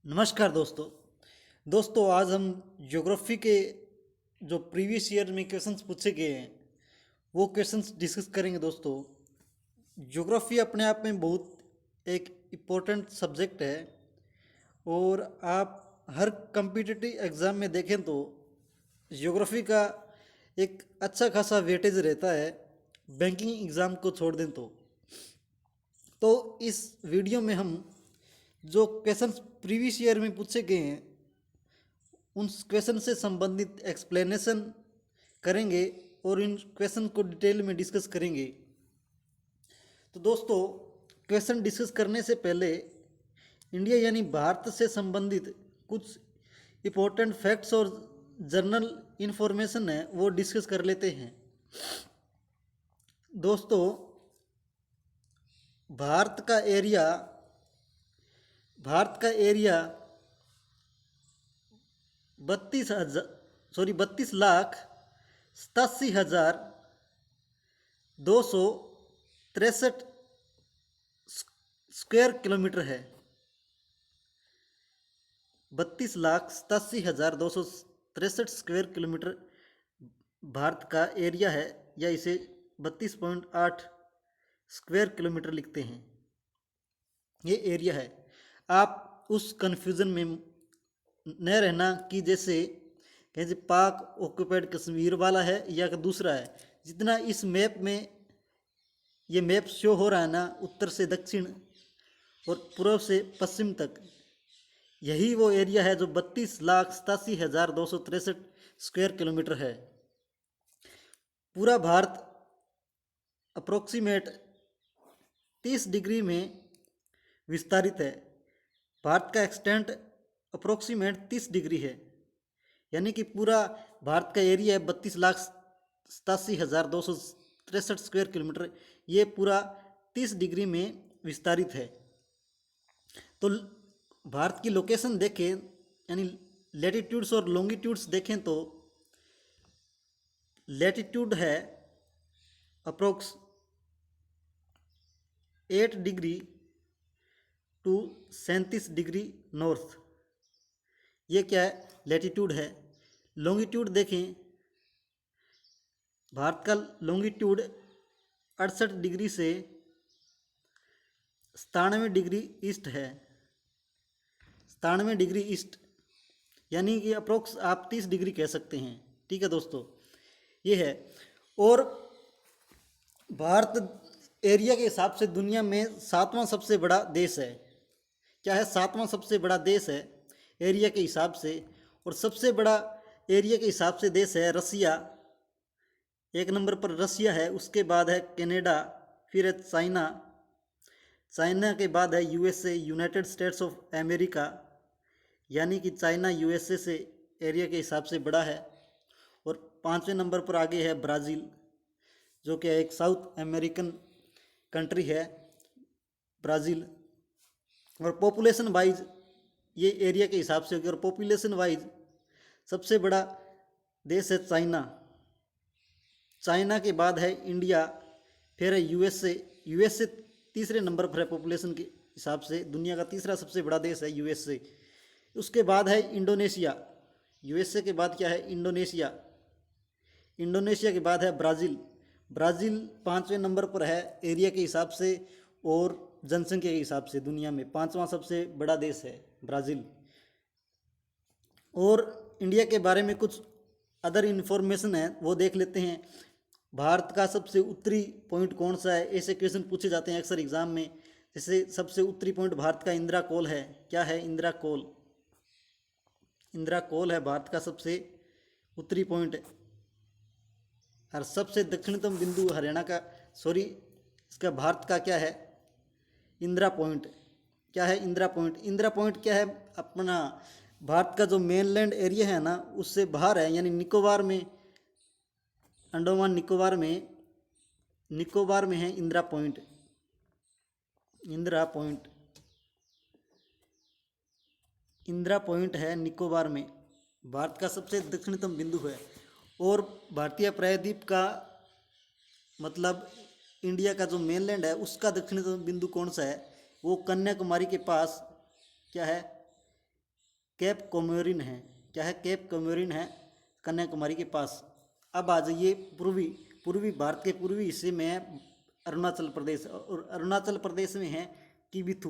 नमस्कार दोस्तों। आज हम ज्योग्राफी के जो प्रीवियस ईयर में क्वेश्चंस पूछे गए हैं वो क्वेश्चंस डिस्कस करेंगे। दोस्तों, ज्योग्राफी अपने आप में बहुत एक इम्पोर्टेंट सब्जेक्ट है और आप हर कम्पिटिटिव एग्ज़ाम में देखें तो ज्योग्राफी का एक अच्छा खासा वेटेज रहता है, बैंकिंग एग्ज़ाम को छोड़ दें तो इस वीडियो में हम जो क्वेश्चंस प्रीवियस ईयर में पूछे गए हैं उन क्वेश्चन से संबंधित एक्सप्लेनेशन करेंगे और इन क्वेश्चन को डिटेल में डिस्कस करेंगे। तो दोस्तों, क्वेश्चन डिस्कस करने से पहले इंडिया यानी भारत से संबंधित कुछ इम्पोर्टेंट फैक्ट्स और जर्नल इंफॉर्मेशन है वो डिस्कस कर लेते हैं। दोस्तों, भारत का एरिया 32,87,263 स्क्वायर किलोमीटर है। 32,87,263 स्क्वायर किलोमीटर भारत का एरिया है, या इसे 32.8 स्क्वायर किलोमीटर लिखते हैं। ये एरिया है। आप उस कन्फ्यूज़न में न रहना कि जैसे कहीं पाक ऑक्यूपाइड कश्मीर वाला है या दूसरा है। जितना इस मैप में ये मैप शो हो रहा है ना, उत्तर से दक्षिण और पूर्व से पश्चिम तक, यही वो एरिया है जो 32,87,263 स्क्वायर किलोमीटर है। पूरा भारत अप्रोक्सीमेट 30 डिग्री में विस्तारित है। भारत का एक्सटेंट अप्रोक्सीमेट 30 डिग्री है, यानी कि पूरा भारत का एरिया है 32,87,263 स्क्वायर किलोमीटर। ये पूरा 30 डिग्री में विस्तारित है। तो भारत की लोकेशन देखें, यानी लैटिट्यूड्स और लॉन्गिट्यूड्स देखें तो लैटिट्यूड है approx 8 degree to 37 degree north. ये क्या है? लैटिट्यूड है। लॉन्गिट्यूड देखें, भारत का लॉन्गिट्यूड 68 डिग्री से 97 डिग्री ईस्ट है। 97 डिग्री ईस्ट, यानी कि अप्रोक्स आप 30 डिग्री कह सकते हैं। ठीक है दोस्तों, ये है। और भारत एरिया के हिसाब से दुनिया में 7वां सबसे बड़ा देश है। क्या है? 7वां सबसे बड़ा देश है एरिया के हिसाब से। और सबसे बड़ा एरिया के हिसाब से देश है रसिया। 1 नंबर पर रसिया है, उसके बाद है कनाडा, फिर है चाइना, चाइना के बाद है USA, United states of America, यानी कि चाइना यूएसए से एरिया के हिसाब से बड़ा है। और 5वें नंबर पर आगे है ब्राज़ील, जो कि एक साउथ अमेरिकन कंट्री है ब्राज़ील। और पॉपुलेशन वाइज ये एरिया के हिसाब से होगी। और पॉपुलेशन वाइज सबसे बड़ा देश है चाइना। चाइना के बाद है इंडिया, फिर है यूएसए। यूएसए तीसरे नंबर पर है पॉपुलेशन के हिसाब से। दुनिया का तीसरा सबसे बड़ा देश है यूएसए। उसके बाद है इंडोनेशिया। यूएसए के बाद क्या है? इंडोनेशिया। इंडोनेशिया के बाद है ब्राज़ील। ब्राज़ील 5वें नंबर पर है एरिया के हिसाब से और जनसंख्या के हिसाब से। दुनिया में 5वां सबसे बड़ा देश है ब्राज़ील। और इंडिया के बारे में कुछ अदर इन्फॉर्मेशन है वो देख लेते हैं। भारत का सबसे उत्तरी पॉइंट कौन सा है? ऐसे क्वेश्चन पूछे जाते हैं अक्सर एग्जाम में। जैसे सबसे उत्तरी पॉइंट भारत का इंदिरा कोल है। क्या है? इंदिरा कोल। इंदिरा कोल है भारत का सबसे उत्तरी पॉइंट। और सबसे दक्षिणतम बिंदु हरियाणा का, सॉरी, इसका भारत का क्या है? इंदिरा पॉइंट। क्या है? इंदिरा पॉइंट। इंदिरा पॉइंट क्या है? अपना भारत का जो मेनलैंड एरिया है ना, उससे बाहर है, यानी निकोबार में, अंडमान निकोबार में है Indira point. Indira point, Indira point है निकोबार में। भारत का सबसे दक्षिणतम बिंदु है। और भारतीय प्रायद्वीप का मतलब इंडिया का जो मेनलैंड है उसका दक्षिणतम बिंदु कौन सा है? वो कन्याकुमारी के पास क्या है? केप कोमोरिन है। क्या है? केप कोमोरिन है कन्याकुमारी के पास। अब आ जाइए पूर्वी पूर्वी भारत के पूर्वी हिस्से में है अरुणाचल प्रदेश, और अरुणाचल प्रदेश में है किबिथु।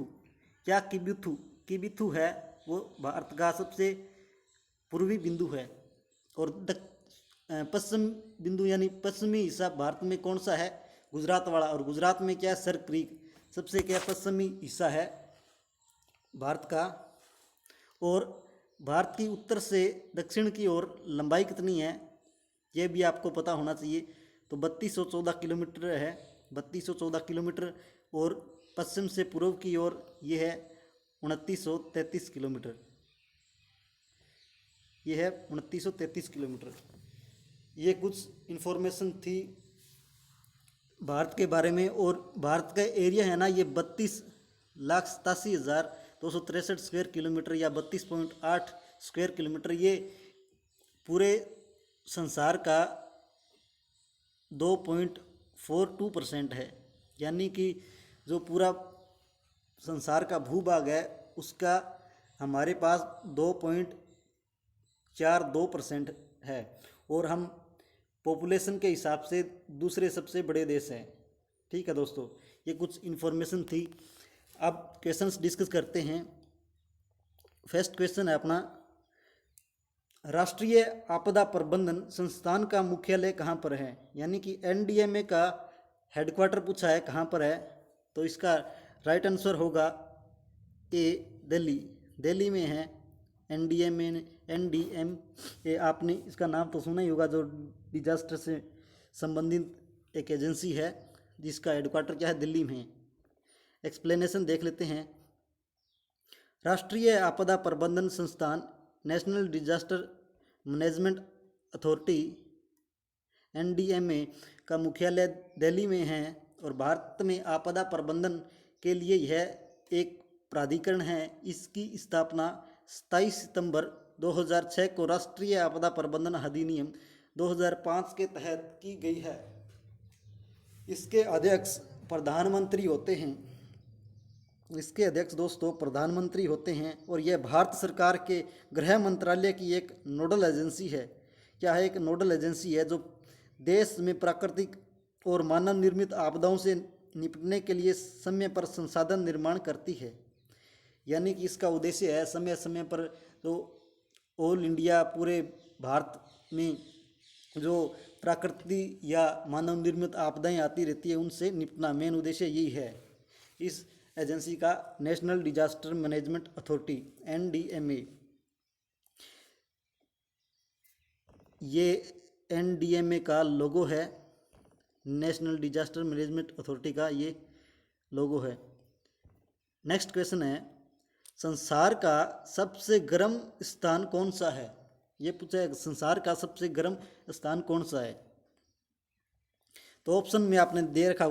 क्या किबिथु? किबिथु है वो भारत का सबसे पूर्वी बिंदु है। और पश्चिम बिंदु यानी पश्चिमी हिस्सा भारत में कौन सा है? गुजरात वाला। और गुजरात में क्या है? सर क्रीक सबसे क्या पश्चिमी हिस्सा है भारत का। और भारत की उत्तर से दक्षिण की ओर लंबाई कितनी है ये भी आपको पता होना चाहिए। तो 3214 किलोमीटर है, 3214 किलोमीटर। और पश्चिम से पूर्व की ओर ये है 2933 किलोमीटर। ये है 2933 किलोमीटर। ये कुछ इन्फॉर्मेशन थी भारत के बारे में। और भारत का एरिया है ना ये 32,87,263 स्क्वायर किलोमीटर या 32.8 स्क्वायर किलोमीटर। ये पूरे संसार का 2.42% है। यानी कि जो पूरा संसार का भूभाग है उसका हमारे पास 2.42% है। और हम पॉपुलेशन के हिसाब से दूसरे सबसे बड़े देश हैं। ठीक है दोस्तों, ये कुछ इन्फॉर्मेशन थी। अब क्वेश्चंस डिस्कस करते हैं। फर्स्ट क्वेश्चन है अपना, राष्ट्रीय आपदा प्रबंधन संस्थान का मुख्यालय कहाँ पर है? यानी कि एनडीएमए का हेडक्वार्टर पूछा है कहाँ पर है, तो इसका राइट आंसर होगा ए दिल्ली। दिल्ली में है एनडीएमए। आपने इसका नाम तो सुना ही होगा, जो डिजास्टर से संबंधित एक एजेंसी है जिसका हेडक्वार्टर क्या है? दिल्ली में है। एक्सप्लेनेशन देख लेते हैं। राष्ट्रीय आपदा प्रबंधन संस्थान national disaster management authority NDMA का मुख्यालय दिल्ली में है। और भारत में आपदा प्रबंधन के लिए यह एक प्राधिकरण है। इसकी स्थापना 27 सितंबर 2006 को राष्ट्रीय आपदा प्रबंधन अधिनियम 2005 के तहत की गई है। इसके अध्यक्ष प्रधानमंत्री होते हैं। इसके अध्यक्ष दोस्तों प्रधानमंत्री होते हैं। और यह भारत सरकार के गृह मंत्रालय की एक नोडल एजेंसी है। क्या है? एक नोडल एजेंसी है जो देश में प्राकृतिक और मानव निर्मित आपदाओं से निपटने के लिए समय पर संसाधन निर्माण करती है। यानी कि इसका उद्देश्य है समय समय पर जो ऑल इंडिया पूरे भारत में जो प्राकृतिक या मानव निर्मित आपदाएं आती रहती है उनसे निपटना, मेन उद्देश्य यही है इस एजेंसी का, national disaster management authority NDMA. ये एनडीएमए का लोगो है, नेशनल डिजास्टर मैनेजमेंट अथॉरिटी का ये लोगो है। नेक्स्ट क्वेश्चन है, संसार का सबसे गर्म स्थान कौन सा है? ये पूछा है संसार का सबसे गर्म स्थान कौन सा है। तो ऑप्शन में आपने देखा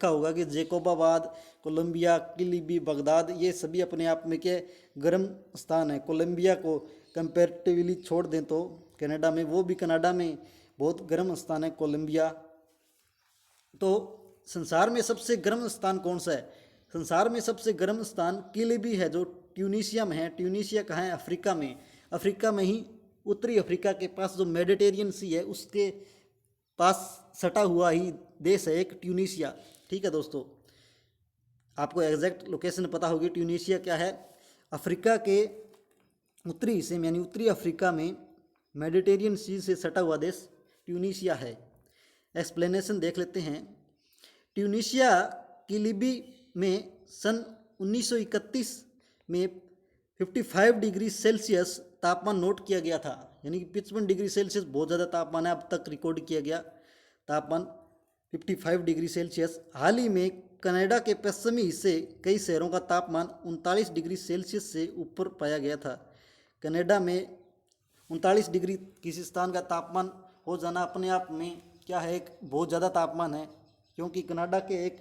होगा कि जैकोबाबाद, कोलंबिया, किलिबी, बगदाद, ये सभी अपने आप में के गर्म स्थान है। कोलंबिया को कंपेरेटिवली छोड़ दें तो कनाडा में, वो भी कनाडा में बहुत गर्म स्थान है कोलंबिया। तो संसार में सबसे गर्म स्थान कौन सा है? संसार में सबसे गर्म स्थान किलिबी है जो ट्यूनीशिया में है। ट्यूनीशिया कहाँ है? अफ्रीका में। अफ्रीका में ही उत्तरी अफ्रीका के पास जो मेडिटेरियन सी है उसके पास सटा हुआ ही देश है एक ट्यूनीशिया। ठीक है दोस्तों, आपको एग्जैक्ट लोकेशन पता होगी। ट्यूनीशिया क्या है? अफ्रीका के उत्तरी हिस्से में यानी उत्तरी अफ्रीका में मेडिटेरियन सी से सटा हुआ देश ट्यूनीशिया है। एक्सप्लेनेशन देख लेते हैं। ट्यूनीशिया की लिबी में सन 1931 में 55 डिग्री सेल्सियस तापमान नोट किया गया था। यानी कि 55 डिग्री सेल्सियस बहुत ज़्यादा तापमान है, अब तक रिकॉर्ड किया गया तापमान 55 डिग्री सेल्सियस। हाल ही में कनाडा के पश्चिमी हिस्से कई शहरों का तापमान 39 डिग्री सेल्सियस से ऊपर पाया गया था। कनाडा में 39 डिग्री किसी स्थान का तापमान हो जाना अपने आप में क्या है? एक बहुत ज़्यादा तापमान है, क्योंकि कनाडा के एक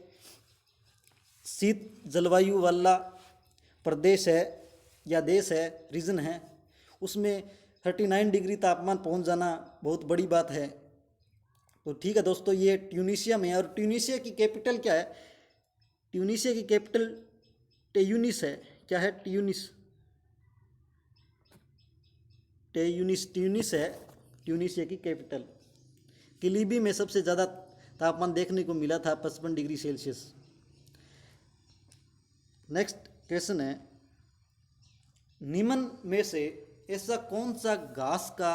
शीत जलवायु वाला प्रदेश है या देश है, रीजन है, उसमें 39 डिग्री तापमान पहुंच जाना बहुत बड़ी बात है। तो ठीक है दोस्तों, ये ट्यूनीशिया में है। और ट्यूनीशिया की कैपिटल क्या है? ट्यूनीशिया की कैपिटल ट्यूनिस है। क्या है? ट्यूनिस। ट्यूनिस है ट्यूनिसिया की कैपिटल। कि लीबी में सबसे ज़्यादा तापमान देखने को मिला था 55 डिग्री सेल्सियस। नेक्स्ट क्वेश्चन है, निम्न में से ऐसा कौन सा घास का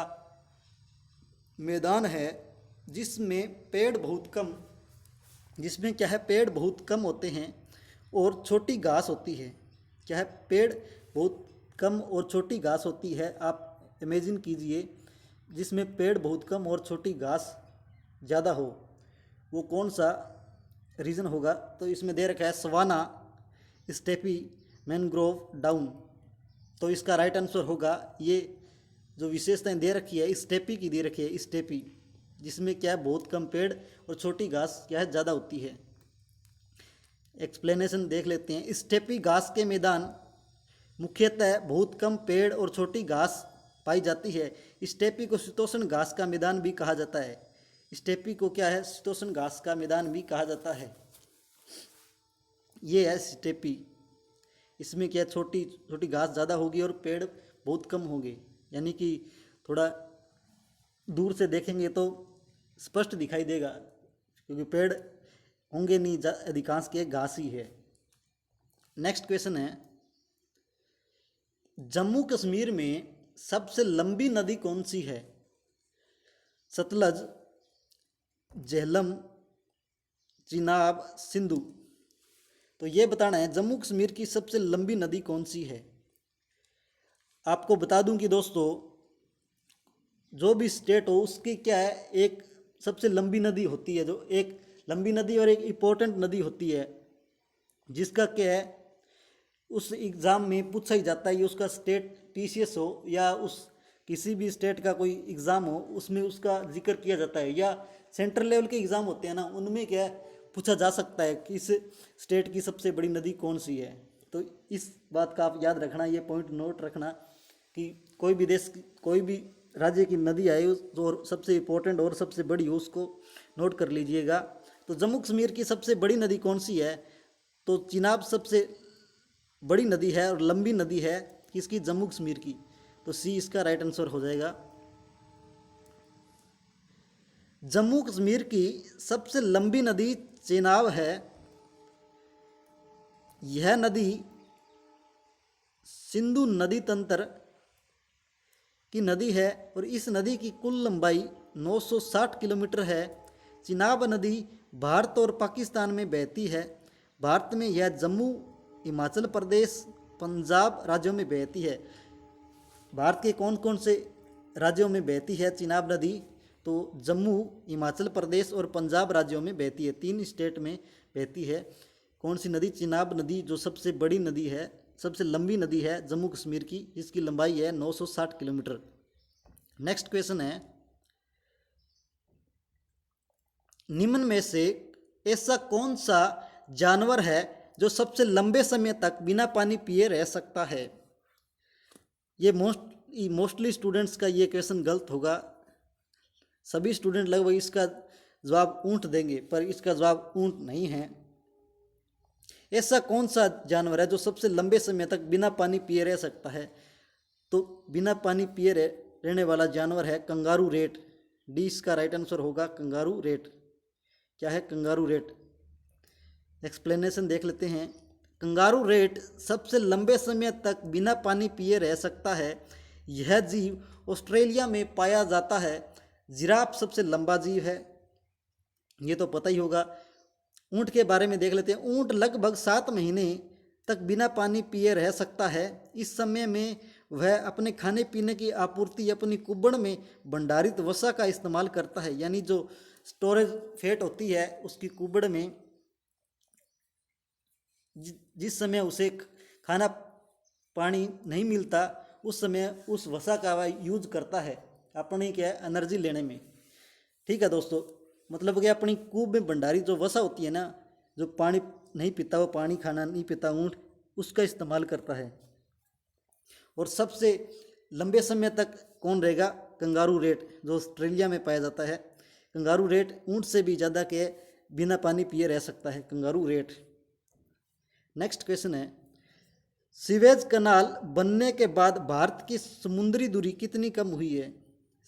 मैदान है जिसमें पेड़ बहुत कम, जिसमें क्या है पेड़ बहुत कम होते हैं और छोटी घास होती है। क्या है, पेड़ बहुत कम और छोटी घास होती है। आप इमेजिन कीजिए जिसमें पेड़ बहुत कम और छोटी घास ज़्यादा हो, वो कौन सा रीजन होगा। तो इसमें दे रखा है सवाना, स्टेपी, मैनग्रोव, डाउन। तो इसका राइट आंसर होगा ये जो विशेषताएं दे रखी है स्टेपी की दे रखी है, स्टेपी, जिसमें क्या है बहुत कम पेड़ और छोटी घास क्या है ज़्यादा होती है। एक्सप्लेनेशन देख लेते हैं। स्टेपी घास के मैदान मुख्यतः बहुत कम पेड़ और छोटी घास पाई जाती है। स्टेपी को शीतोष्ण घास का मैदान भी कहा जाता है। स्टेपी को क्या है शीतोष्ण घास का मैदान भी कहा जाता है। ये है स्टेपी। इसमें क्या छोटी छोटी घास ज़्यादा होगी और पेड़ बहुत कम होंगे, यानी कि थोड़ा दूर से देखेंगे तो स्पष्ट दिखाई देगा क्योंकि पेड़ होंगे नहीं, अधिकांश के घास ही है। नेक्स्ट क्वेश्चन है, जम्मू कश्मीर में सबसे लंबी नदी कौन सी है। सतलज, झेलम, चिनाब, सिंधु। तो ये बताना है जम्मू कश्मीर की सबसे लंबी नदी कौन सी है। आपको बता दूं कि दोस्तों जो भी स्टेट हो उसकी क्या है एक सबसे लंबी नदी होती है, जो एक लंबी नदी और एक इम्पोर्टेंट नदी होती है, जिसका क्या है उस एग्ज़ाम में पूछा ही जाता है। ये उसका स्टेट टीसीएस हो या उस किसी भी स्टेट का कोई एग्ज़ाम हो उसमें उसका जिक्र किया जाता है, या सेंट्रल लेवल के एग्ज़ाम होते हैं ना उनमें क्या है पूछा जा सकता है कि इस स्टेट की सबसे बड़ी नदी कौन सी है। तो इस बात का आप याद रखना, ये पॉइंट नोट रखना कि कोई भी देश कोई भी राज्य की नदी आए जो सबसे इम्पोर्टेंट और सबसे बड़ी हो उसको नोट कर लीजिएगा। तो जम्मू कश्मीर की सबसे बड़ी नदी कौन सी है, तो चिनाब सबसे बड़ी नदी है और लंबी नदी है किसकी, जम्मू कश्मीर की। तो सी इसका राइट आंसर हो जाएगा। जम्मू कश्मीर की सबसे लंबी नदी चेनाब है। यह नदी सिंधु नदी तंत्र की नदी है और इस नदी की कुल लंबाई 960 किलोमीटर है। चिनाब नदी भारत और पाकिस्तान में बहती है। भारत में यह जम्मू, हिमाचल प्रदेश, पंजाब राज्यों में बहती है। भारत के कौन कौन से राज्यों में बहती है चिनाब नदी, तो जम्मू, हिमाचल प्रदेश और पंजाब राज्यों में बहती है। 3 स्टेट में बहती है। कौन सी नदी, चिनाब नदी, जो सबसे बड़ी नदी है, सबसे लंबी नदी है जम्मू कश्मीर की, जिसकी लंबाई है 960 किलोमीटर। नेक्स्ट क्वेश्चन है, निम्न में से ऐसा कौन सा जानवर है जो सबसे लंबे समय तक बिना पानी पिए रह सकता है। ये मोस्टली स्टूडेंट्स का ये क्वेश्चन गलत होगा। सभी स्टूडेंट लगभग इसका जवाब ऊंट देंगे, पर इसका जवाब ऊंट नहीं है। ऐसा कौन सा जानवर है जो सबसे लंबे समय तक बिना पानी पिए रह सकता है, तो बिना पानी पिए रहने वाला जानवर है कंगारू रेट। डी इसका राइट आंसर होगा, कंगारू रेट। क्या है, कंगारू रेट। एक्सप्लेनेशन देख लेते हैं। कंगारू रेट सबसे लंबे समय तक बिना पानी पिए रह सकता है। यह जीव ऑस्ट्रेलिया में पाया जाता है। जिराफ सबसे लंबा जीव है, ये तो पता ही होगा। ऊंट के बारे में देख लेते हैं। ऊंट लगभग 7 महीने तक बिना पानी पिए रह सकता है। इस समय में वह अपने खाने पीने की आपूर्ति अपनी कुब्बड़ में भंडारित वसा का इस्तेमाल करता है, यानी जो स्टोरेज फैट होती है उसकी कुब्बड़ में जिस समय उसे खाना पानी नहीं मिलता उस समय उस वसा का वह यूज करता है अपनी क्या एनर्जी लेने में। ठीक है दोस्तों, मतलब कि अपनी कूब में भंडारी जो वसा होती है ना, जो पानी नहीं पीता, वो पानी खाना नहीं पीता ऊँट, उसका इस्तेमाल करता है। और सबसे लंबे समय तक कौन रहेगा, कंगारू रेट, जो ऑस्ट्रेलिया में पाया जाता है। कंगारू रेट ऊँट से भी ज़्यादा के बिना पानी पिए रह सकता है, कंगारू रेट। नेक्स्ट क्वेश्चन है, स्वेज कनाल बनने के बाद भारत की समुद्री दूरी कितनी कम हुई है?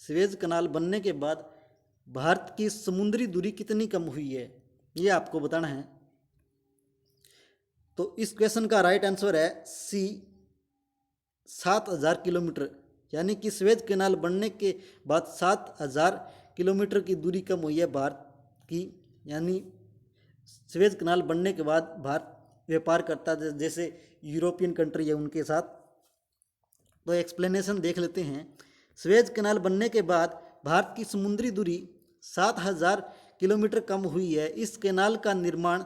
स्वेज कनाल बनने के बाद भारत की समुद्री दूरी कितनी कम हुई है, ये आपको बताना है। तो इस क्वेश्चन का राइट आंसर है सी, 7,000 किलोमीटर। यानी कि स्वेज कैनाल बनने के बाद 7,000 किलोमीटर की दूरी कम हुई है भारत की। यानी स्वेज कैनाल बनने के बाद भारत व्यापार करता है जैसे यूरोपियन कंट्री है उनके साथ। तो एक्सप्लेनेशन देख लेते हैं। स्वेज कैनाल बनने के बाद भारत की समुद्री दूरी 7,000 किलोमीटर कम हुई है। इस कैनाल का निर्माण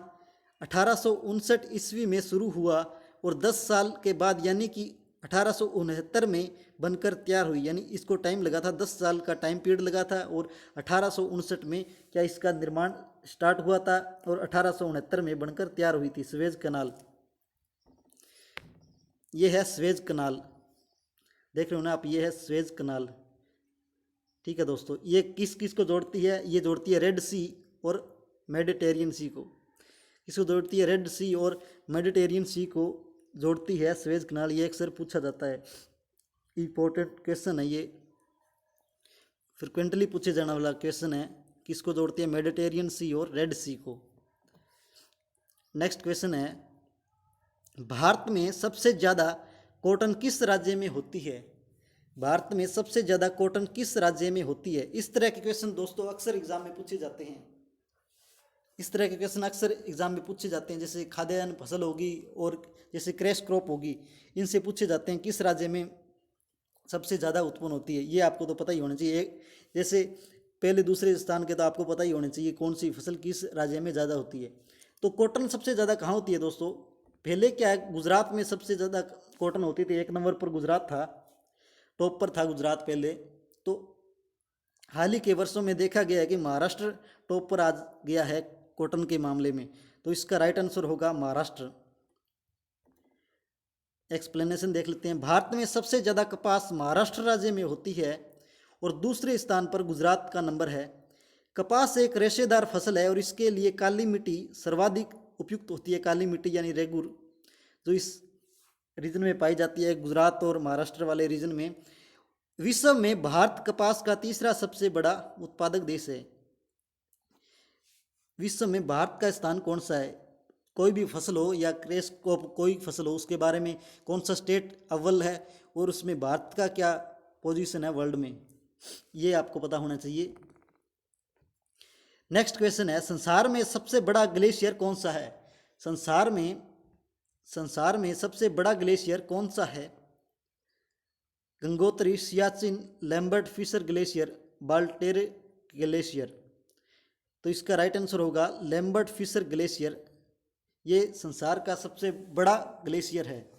1859 ईस्वी में शुरू हुआ और 10 साल के बाद यानी कि 1869 में बनकर तैयार हुई। यानी इसको टाइम लगा था, 10 साल का टाइम पीरियड लगा था और 1859 में क्या इसका निर्माण स्टार्ट हुआ था और 1869 में बनकर तैयार हुई थी स्वेज कैनाल। ये है स्वेज कैनाल, देख रहे हो ना आप, ये है स्वेज कैनाल। ठीक है दोस्तों, ये किस किस को जोड़ती है? ये जोड़ती है रेड सी और मेडिटेरियन सी को। किसको जोड़ती है? रेड सी और मेडिटेरियन सी को जोड़ती है स्वेज कैनाल। ये अक्सर पूछा जाता है, इम्पोर्टेंट क्वेश्चन है ये, फ्रिक्वेंटली पूछे जाने वाला क्वेश्चन है। किसको जोड़ती है? मेडिटेरियन सी और रेड सी को। नेक्स्ट क्वेश्चन है, भारत में सबसे ज़्यादा कॉटन किस राज्य में होती है? भारत में सबसे ज़्यादा कॉटन किस राज्य में होती है? इस तरह के क्वेश्चन दोस्तों अक्सर एग्जाम में पूछे जाते हैं। इस तरह के क्वेश्चन अक्सर एग्जाम में पूछे जाते हैं, जैसे खाद्यान्न फसल होगी और जैसे क्रैश क्रॉप होगी, इनसे पूछे जाते हैं किस राज्य में सबसे ज़्यादा उत्पन्न होती है। ये आपको तो पता ही होना चाहिए। जैसे पहले दूसरे स्थान के तो आपको पता ही होना चाहिए कौन सी फसल किस राज्य में ज़्यादा होती है। तो कॉटन सबसे ज़्यादा कहाँ होती है दोस्तों? पहले क्या है, गुजरात में सबसे ज़्यादा कॉटन होती थी। 1 नंबर पर गुजरात था, टॉप पर था गुजरात पहले। तो हाल ही के वर्षों में देखा गया है कि महाराष्ट्र टॉप पर आ गया है कॉटन के मामले में। तो इसका राइट आंसर होगा महाराष्ट्र। एक्सप्लेनेशन देख लेते हैं। भारत में सबसे ज़्यादा कपास महाराष्ट्र राज्य में होती है और दूसरे स्थान पर गुजरात का नंबर है। कपास एक रेशेदार फसल है और इसके लिए काली मिट्टी सर्वाधिक उपयुक्त होती है। काली मिट्टी यानी रेगुर, जो इस रीजन में पाई जाती है, गुजरात और महाराष्ट्र वाले रीजन में। विश्व में भारत कपास का तीसरा सबसे बड़ा उत्पादक देश है। विश्व में भारत का स्थान कौन सा है? कोई भी फसल हो या क्रैश क्रॉप कोई फसल हो, उसके बारे में कौन सा स्टेट अव्वल है और उसमें भारत का क्या पोजीशन है वर्ल्ड में, ये आपको पता होना चाहिए। नेक्स्ट क्वेश्चन है, संसार में सबसे बड़ा ग्लेशियर कौन सा है? संसार में सबसे बड़ा ग्लेशियर कौन सा है? Gangotri, Siachen, Lambert Fisher glacier, Baltoro glacier. तो इसका राइट आंसर होगा लैम्बर्ट फिशर ग्लेशियर। ये संसार का सबसे बड़ा ग्लेशियर है।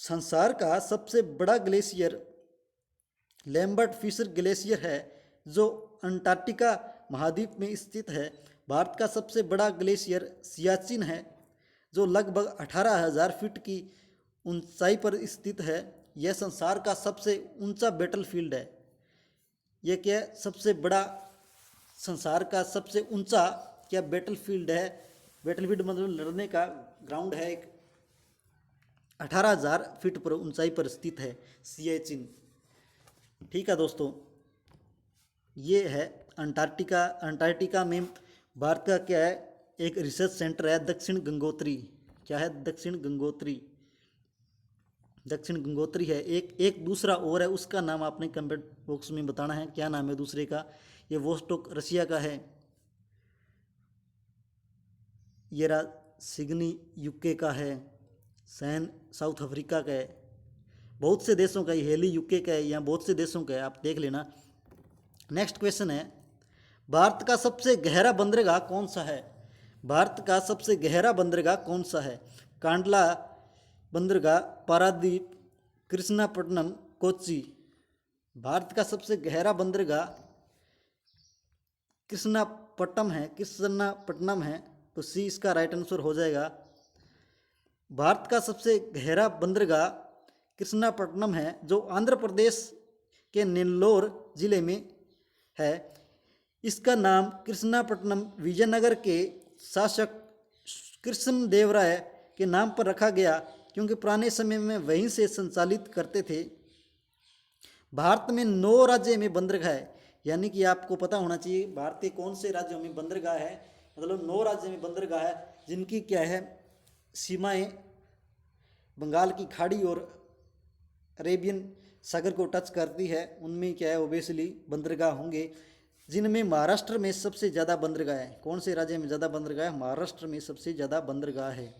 संसार का सबसे बड़ा ग्लेशियर लैम्बर्ट फिशर ग्लेशियर है जो अंटार्कटिका महाद्वीप में स्थित है। भारत का सबसे बड़ा ग्लेशियर सियाचिन है जो लगभग 18,000 फीट की ऊंचाई पर स्थित है। यह संसार का सबसे ऊंचा बैटलफील्ड है। यह क्या सबसे बड़ा संसार का सबसे ऊंचा क्या बैटलफील्ड है? बैटलफील्ड मतलब लड़ने का ग्राउंड है, एक 18,000 फीट पर ऊंचाई पर स्थित है सियाचिन। ठीक है दोस्तों, ये है अंटार्कटिका। अंटार्कटिका में भारत का क्या है, एक रिसर्च सेंटर है दक्षिण गंगोत्री। क्या है? दक्षिण गंगोत्री। दक्षिण गंगोत्री है। एक दूसरा और है, उसका नाम आपने कमेंट बॉक्स में बताना है, क्या नाम है दूसरे का। ये वोस्टोक रशिया का है, ये सिडनी यूके का है, सैन साउथ अफ्रीका का है, बहुत से देशों का, ये हेली यूके का है, यहाँ बहुत से देशों का है, आप देख लेना। नेक्स्ट क्वेश्चन है, भारत का सबसे गहरा बंदरगाह कौन सा है? भारत का सबसे गहरा बंदरगाह कौन सा है? कांडला बंदरगाह, पारादीप, कृष्णापट्टनम, कोच्चि। भारत का सबसे गहरा बंदरगाह कृष्णापट्टनम है। तो सी इसका राइट आंसर हो जाएगा। भारत का सबसे गहरा बंदरगाह कृष्णापट्टनम है जो आंध्र प्रदेश के नेल्लोर जिले में है। इसका नाम कृष्णापट्टनम विजयनगर के शासक कृष्णदेवराय के नाम पर रखा गया क्योंकि पुराने समय में वहीं से संचालित करते थे। भारत में 9 राज्य में बंदरगाह है, यानी कि आपको पता होना चाहिए भारत के कौन से राज्यों में बंदरगाह है, मतलब 9 राज्य में बंदरगाह है जिनकी क्या है सीमाएं बंगाल की खाड़ी और अरेबियन सागर को टच करती है। उनमें क्या है ओबेसली बंदरगाह होंगे, जिनमें महाराष्ट्र में सबसे ज़्यादा बंदरगाह है। कौन से राज्य में ज़्यादा बंदरगाह है? महाराष्ट्र में सबसे ज़्यादा बंदरगाह है।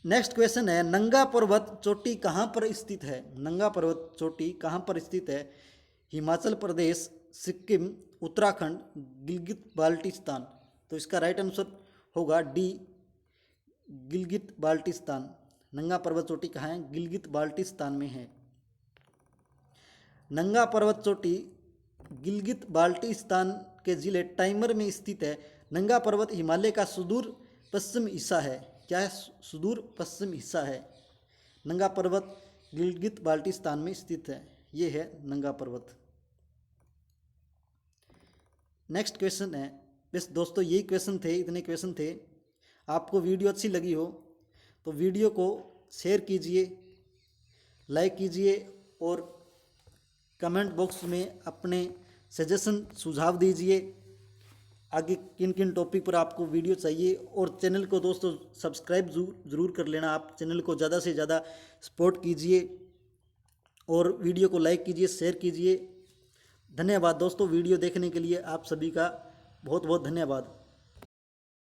नेक्स्ट क्वेश्चन है, नंगा पर्वत चोटी कहाँ पर स्थित है? नंगा पर्वत चोटी कहाँ पर स्थित है? हिमाचल प्रदेश, सिक्किम, उत्तराखंड, गिलगित बाल्टिस्तान। तो इसका राइट आंसर होगा डी, गिलगित बाल्टिस्तान। नंगा पर्वत चोटी कहाँ है? गिलगित बाल्टिस्तान में है। नंगा पर्वत चोटी गिलगित बाल्टिस्तान के जिले टाइमर में स्थित है। नंगा पर्वत हिमालय का सुदूर पश्चिम हिस्सा है। क्या है? सुदूर पश्चिम हिस्सा है। नंगा पर्वत गिलगित बाल्टिस्तान में स्थित है। ये है नंगा पर्वत। नेक्स्ट क्वेश्चन है, बस दोस्तों यही क्वेश्चन थे, इतने क्वेश्चन थे। आपको वीडियो अच्छी लगी हो तो वीडियो को शेयर कीजिए, लाइक कीजिए और कमेंट बॉक्स में अपने सजेशन सुझाव दीजिए आगे किन किन टॉपिक पर आपको वीडियो चाहिए। और चैनल को दोस्तों सब्सक्राइब ज़रूर कर लेना। आप चैनल को ज़्यादा से ज़्यादा सपोर्ट कीजिए और वीडियो को लाइक कीजिए, शेयर कीजिए। धन्यवाद दोस्तों, वीडियो देखने के लिए आप सभी का बहुत बहुत धन्यवाद।